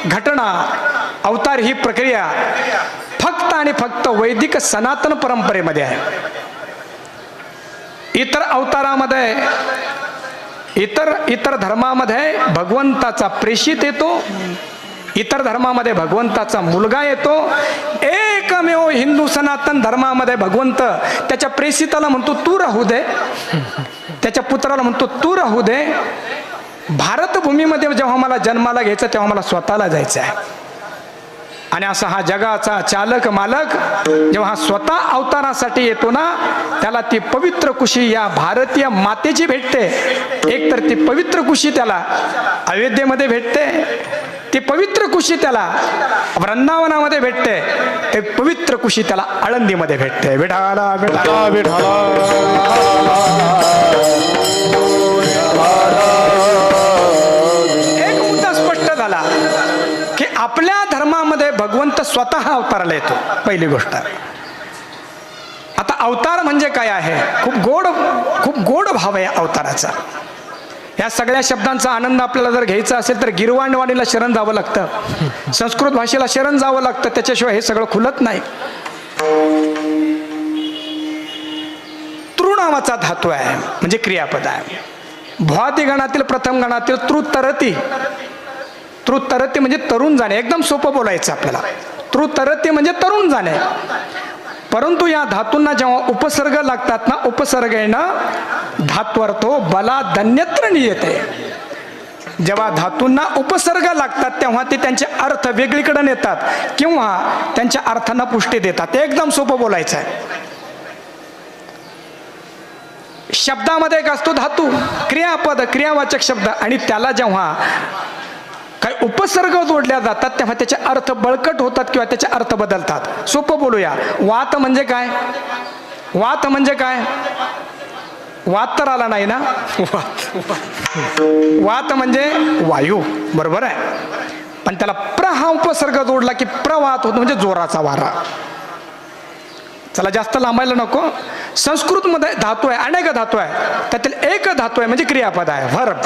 घटना, अवतार ही प्रक्रिया फक्त आणि फक्त वैदिक सनातन परंपरेमध्ये आहे. इतर अवतारामध्ये, इतर धर्मामध्ये भगवंताचा प्रेषित येतो, इतर धर्मामध्ये भगवंताचा मुलगा येतो. एकमेव हिंदू सनातन धर्मामध्ये भगवंत त्याच्या प्रेषिताला म्हणतो तू राहू दे, त्याच्या पुत्राला म्हणतो तू राहू दे. भारतभूमीमध्ये जेव्हा मला जन्माला घ्यायचं तेव्हा मला स्वतःला जायचं आहे. आणि असा हा जगाचा चालक मालक जेव्हा स्वतः अवतारासाठी येतो ना, त्याला ती पवित्र कुशी या भारतीय मातेची भेटते. एकतर ती पवित्र कुशी त्याला अयोध्येमध्ये भेटते, ती पवित्र कुशी त्याला वृंदावनामध्ये भेटते, ते पवित्र कुशी त्याला आळंदीमध्ये भेटते. विठाला विठाला विठाला. एक मुद्दा स्पष्ट झाला की आपल्या धर्मामध्ये भगवंत स्वतः अवताराला येतो, पहिली गोष्ट. आता अवतार म्हणजे काय आहे? खूप गोड भाव आहे अवताराचा. या सगळ्या शब्दांचा आनंद आपल्याला जर घ्यायचा असेल तर गिरवाणवाणीला शरण जावं लागतं, संस्कृत भाषेला शरण जावं लागतं, त्याच्याशिवाय हे सगळं खुलत नाही. तृ नावाचा धातू आहे, म्हणजे क्रियापद आहे. भ्वादी गणातील प्रथम गणातील तृतरती. तृतरती म्हणजे तरुण जाणे. एकदम सोपं बोलायचं आपल्याला. तृतरती म्हणजे तरुण जाणे. परंतु या धातूंना जेव्हा उपसर्ग लागतात ना, उपसर्गेनं धात्वर्थो बला धन्यत्र नियते. जेव्हा धातूंना उपसर्ग लागतात तेव्हा ते त्यांचे अर्थ वेगळीकडे नेतात किंवा त्यांच्या अर्थांना पुष्टी देतात. एकदम सोपं बोलायचं आहे. शब्दामध्ये एक असतो धातू, क्रियापद, क्रियावाचक शब्द, आणि त्याला जेव्हा काही उपसर्ग जोडल्या जातात तेव्हा त्याचे अर्थ बळकट होतात किंवा त्याचे अर्थ बदलतात. सोपं बोलूया. वात म्हणजे काय? वात म्हणजे काय? वात तर आला नाही ना. वात म्हणजे वायू, बरोबर आहे. पण त्याला प्र हा उपसर्ग जोडला की प्रवात होतो, म्हणजे जोराचा वारा. चला जास्त लांबायला नको. संस्कृत मध्ये धातू आहे, अनेक धातू आहे, त्यातील एक धातू आहे म्हणजे क्रियापद आहे, व्हर्ब.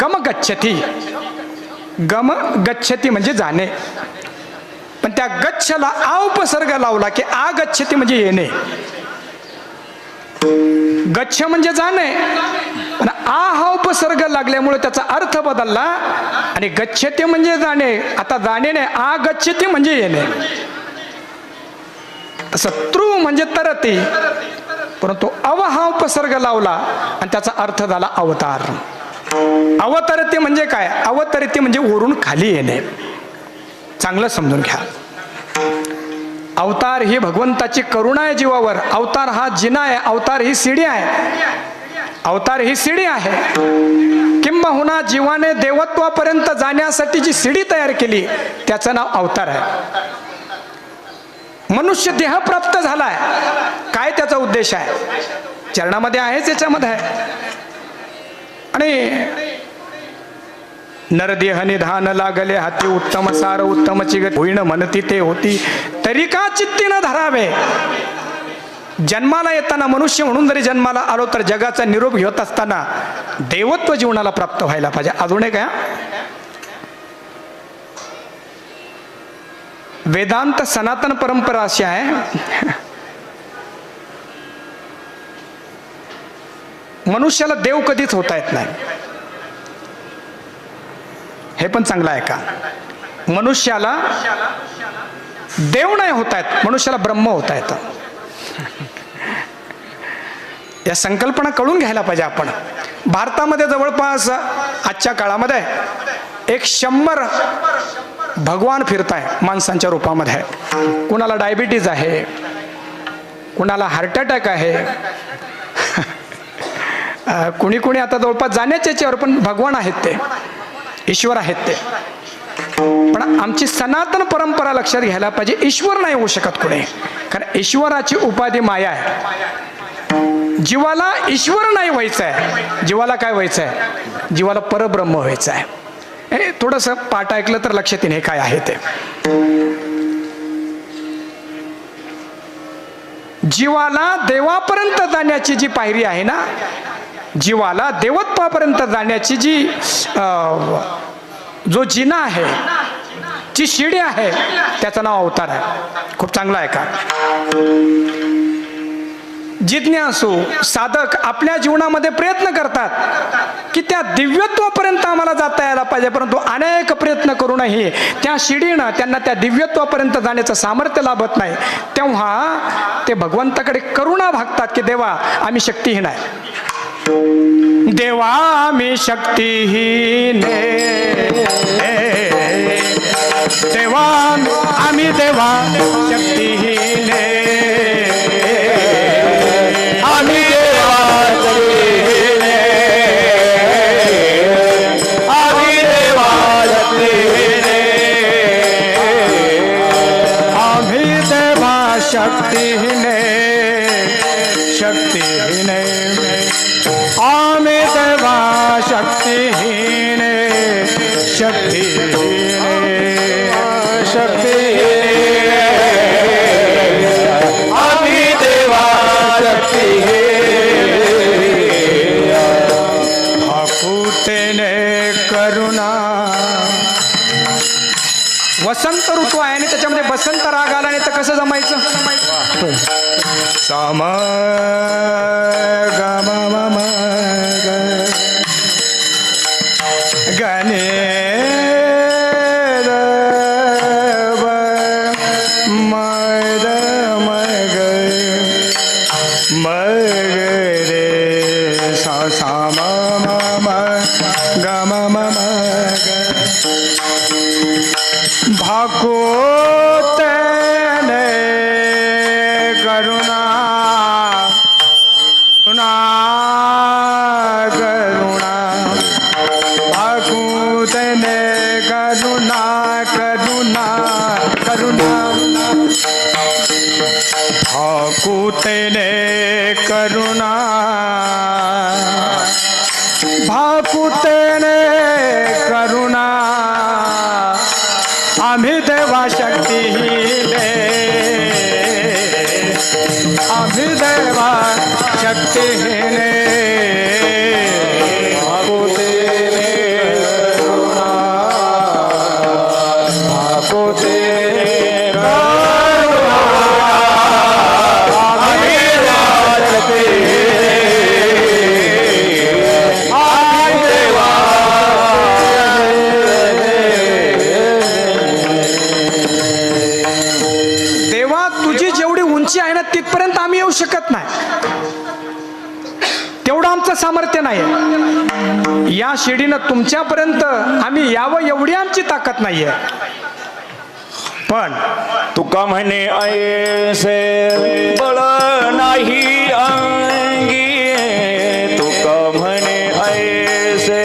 गम गच्छती. गम गच्छती म्हणजे जाणे. पण त्या गच्छला आ उपसर्ग लावला की आ गच्छती म्हणजे येणे. गच्छ म्हणजे जाणे, पण आ हा उपसर्ग लागल्यामुळे त्याचा अर्थ बदलला आणि गच्छती म्हणजे जाणे, आता जाणे नाही, आ गच्छती म्हणजे येणे. तसं तृ म्हणजे तरती, परंतु अव हा उपसर्ग लावला आणि त्याचा अर्थ झाला अवतार. अवतरते म्हणजे काय? अवतरते म्हणजे वरून खाली येणे. चांगलं समजून घ्या. अवतार ही भगवंताची करुणा आहे जीवावर. अवतार हा जिना आहे, अवतार ही सीडी आहे. अवतार ही सीडी आहे. किंबहुना जीवाने देवत्वापर्यंत जाण्यासाठी जी सीडी तयार केली त्याचं नाव अवतार आहे. मनुष्य देह प्राप्त झालाय, काय त्याचा उद्देश आहे? चरणामध्ये आहेच, याच्यामध्ये आहे. आणि नरदेह निधान लागले हाती, उत्तम सार उत्तमची गती होईन म्हणती ते होती, तरी का चित्ती न धरावे. जन्माला येताना मनुष्य म्हणून जरी जन्माला आलो तर जगाचा निरोप घेत असताना देवत्व जीवनाला प्राप्त व्हायला पाहिजे. अजून एक वेदांत सनातन परंपरा अशी आहे, मनुष्याला देव कधीच होता येत नाही. हे पण चांगलं आहे का? मनुष्याला देव नाही होता येत, मनुष्याला ब्रह्म होता येतं. या संकल्पना कळून घ्यायला पाहिजे आपण. भारतामध्ये जवळपास आजच्या काळामध्ये 100 भगवान फिरताय माणसांच्या रूपामध्ये. कुणाला डायबिटीज आहे, कुणाला हार्ट अटॅक आहे, कुणी आता जवळपास जाण्याच्या याच्यावर, पण भगवान आहेत ते, ईश्वर आहेत ते. पण आमची सनातन परंपरा लक्षात घ्यायला पाहिजे, ईश्वर नाही होऊ शकत कुणी, कारण ईश्वराची उपाधी माया आहे. जीवाला ईश्वर नाही व्हायचं आहे, जीवाला काय व्हायचं आहे? जीवाला परब्रह्म व्हायचं आहे. हे थोडंसं पाठ ऐकलं तर लक्षात येईल हे काय आहे ते. जीवाला देवापर्यंत जाण्याची जी पायरी आहे ना, जीवाला देवत्वापर्यंत जाण्याची जी जो जिना आहे, जी शिडी आहे, त्याचं नाव अवतार आहे. खूप चांगला आहे का? जिज्ञासू साधक आपल्या जीवनामध्ये प्रयत्न करतात की त्या दिव्यत्वापर्यंत आम्हाला जाता यायला पाहिजे, परंतु अनेक प्रयत्न करूनही त्या शिडीनं त्यांना त्या दिव्यत्वापर्यंत जाण्याचं सामर्थ्य लाभत नाही. तेव्हा ते भगवंताकडे करुणा भागतात की देवा आम्ही शक्तिहीन आहे, देवा आम्ही शक्तिहीन, देवा आम्ही देवा शक्तिहीन, आम्ही देवा शक्तिहीन, आम्ही देवा शक्तिहीन, आम्ही देवा शक्तिहीन, शक्तिहीन, आम्ही देवा शक्तिहीन, शक्तिहीन, शक्तिहीन, आम्ही देवा शक्तिहीन. भाकुतेने करुणा. वसंत ऋतू आहे आणि त्याच्यामध्ये बसंत राग आला नाही तर कसं जमायचं? सम गम मम गणे मद मग मग रे सा सा मम गम मम भाकुतेने करुणा, करुणा, करुणा, भाकुतेने करुणा, करुणा, करुणा, भाकुतेने करुणा, भाकुतेने करुणा, आम्ही देवा शक्तिहीन, आम्ही देवा शक्तिहीन, भाकुतेने करुणा, भाकुतेने करुणा, आम्ही देवा शक्तिहीन, आम्ही देवा. देवा तुझी जेवढी उंची आहे ना तिथपर्यंत आम्ही येऊ शकत नाही, तेवढं आमचं सामर्थ्य नाही. या शिडीनं तुमच्यापर्यंत आम्ही यावं एवढी आमची ताकद नाहीये. पण तुका म्हणे ऐसे बळ नाही अंगी, तुका म्हणे ऐसे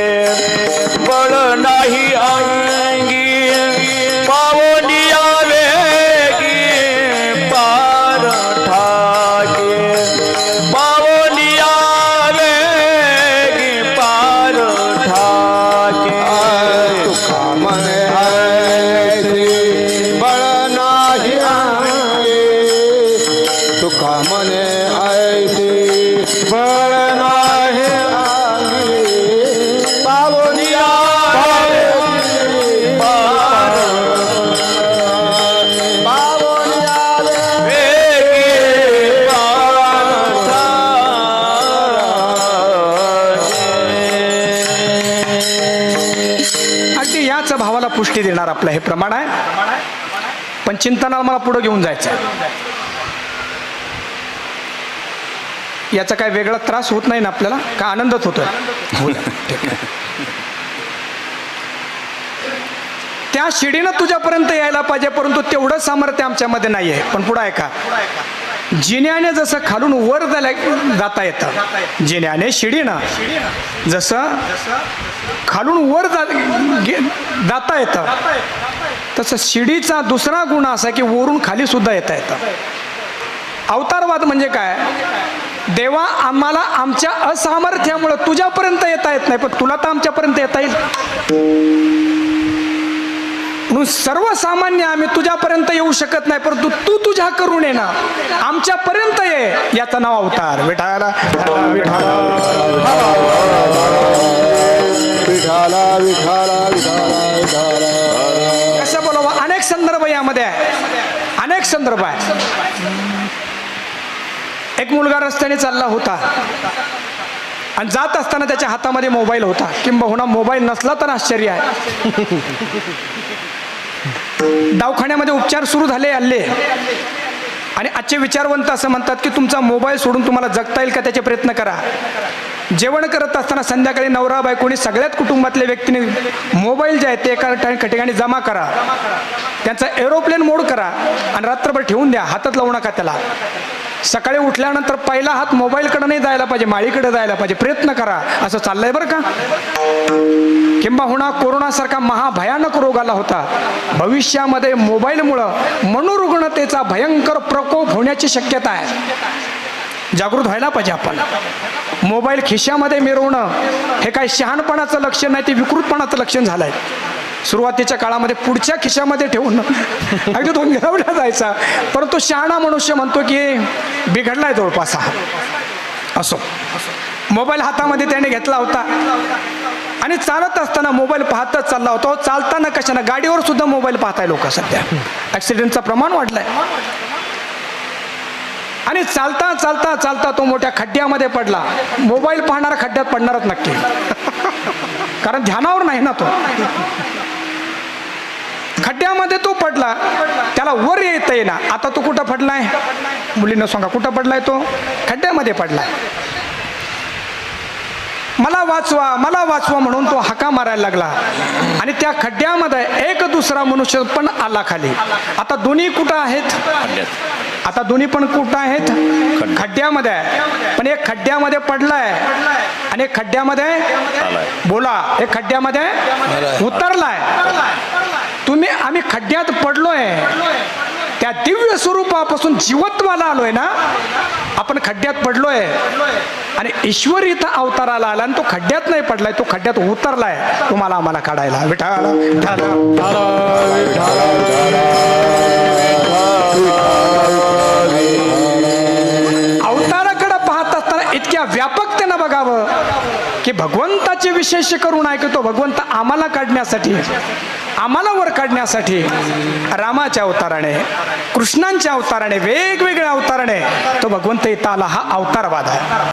बळ नाही अंगी, पावनिया वेगी पार ठाके, पावनिया वेगी पार ठाके. तुका म्हणे ऐसे बळ नाही अंगी, तुका म्हणे ऐसे बळ नाही अंगी, पावनिया पार पावनिया वेगी पार अगदी याच भावाला पुष्टी देणार आपलं हे प्रमाण आहे. पण चिंतनाला मला पुढे घेऊन जायचं आहे. याचा काय वेगळा त्रास होत नाही ना आपल्याला, का आनंदच होतोय? त्या शिडीनं तुझ्यापर्यंत यायला पाहिजे, परंतु तेवढं सामर्थ्य आमच्यामध्ये नाही आहे. पण पुढं आहे का, जिन्याने जसं खालून वर जाता येतं, जिन्याने शिडीनं जसं खालून वर जाता येतं, तसं शिडीचा दुसरा गुण असा की वरून खाली सुद्धा येता येतं. अवतारवाद म्हणजे काय? देवा आम्हाला आमच्या असामर्थ्यामुळे तुझ्यापर्यंत येता येत नाही, पण तुला तर आमच्यापर्यंत येता येईल. म्हणून सर्वसामान्य आम्ही तुझ्यापर्यंत येऊ शकत नाही, परंतु तू तुझ्या करुणेनं आमच्यापर्यंत ये, याचं नाव अवतार. विठाला विठाला विठाला विठाला विठाला विठाला. कसं बोलावं, अनेक संदर्भ यामध्ये आहे, अनेक संदर्भ आहे. एक मुलगा रस्त्याने चालला होता आणि जात असताना त्याच्या हातामध्ये मोबाईल होता, किंबहुना मोबाईल नसला तर आश्चर्य आहे. दवाखान्यामध्ये उपचार सुरू झाले हल्ले, आणि आजचे विचारवंत असं म्हणतात की तुमचा मोबाईल सोडून तुम्हाला जगता येईल का त्याचे प्रयत्न करा. जेवण करत असताना संध्याकाळी नवरा बायकोनी सगळ्याच कुटुंबातल्या व्यक्तीने मोबाईल जे आहेत ते एका ठिकाणी जमा करा, त्यांचा एरोप्लेन मोड करा आणि रात्रभर ठेवून द्या, हातात लावू नका त्याला. सकाळी उठल्यानंतर पहिला हात मोबाईलकडे नाही जायला पाहिजे, माळीकडे जायला पाहिजे, प्रयत्न करा. असं चाललंय बरं का. किंबहुना कोरोनासारखा महाभयानक रोग आला होता. भविष्यामध्ये मोबाईलमुळं मनोरुग्णतेचा भयंकर प्रकोप होण्याची शक्यता आहे. जागृत व्हायला पाहिजे आपण. मोबाईल खिशामध्ये मिरवणं हे काही शहाणपणाचं लक्षण नाही, ते विकृतपणाचं लक्षण झालंय. सुरुवातीच्या काळामध्ये पुढच्या खिशामध्ये ठेवून अगदी तो मिरवला जायचा, परंतु शहाणा मनुष्य म्हणतो की बिघडलाय जवळपास हा. असो, मोबाईल हातामध्ये त्याने घेतला होता आणि चालत असताना मोबाईल पाहतच चालला होता. चालताना कशानं, गाडीवर सुद्धा मोबाईल पाहताय लोक सध्या. ऍक्सिडेंटचं प्रमाण वाढलंय. आणि चालता चालता चालता तो मोठ्या खड्ड्यामध्ये पडला. मोबाईल पाहणारा खड्ड्यात पडणारच नक्की, कारण ध्यानावर नाही ना तो. खड्ड्यामध्ये तो पडला, त्याला वर येता येईना. आता तो कुठं पडलाय, मुलींना सांगा कुठं पडलाय तो? खड्ड्यामध्ये पडलाय. मला वाचवा, मला वाचवा म्हणून तो हाका मारायला लागला आणि त्या खड्ड्यामध्ये एक दुसरा मनुष्य पण आला खाली. आता दोन्ही कुठं आहेत? आता दोन्ही पण कुठं आहेत? खड्ड्यामध्ये आहे. पण एक खड्ड्यामध्ये पडलाय आणि एक खड्ड्यामध्ये बोला, एक खड्ड्यामध्ये उतरलाय. आम्ही खड्ड्यात पडलोय, त्या दिव्य स्वरूपापासून जीवत्वाला आलोय ना, आपण खड्ड्यात पडलोय आणि ईश्वर इथं अवताराला आला आणि तो खड्ड्यात नाही पडलाय, तो खड्ड्यात उतरलाय तुम्हाला आम्हाला काढायला. विठाला विठाला अवताराकडे पाहत असताना इतक्या व्यापकतेनं बघावं की भगवंताचे विशेष करून ऐकतो. भगवंत आम्हाला काढण्यासाठी, आम्हाला वर काढण्यासाठी रामाच्या अवताराने, कृष्णांच्या अवताराने, वेगवेगळ्या अवताराने तो भगवंत इथं आला. हा अवतारवाद आहे.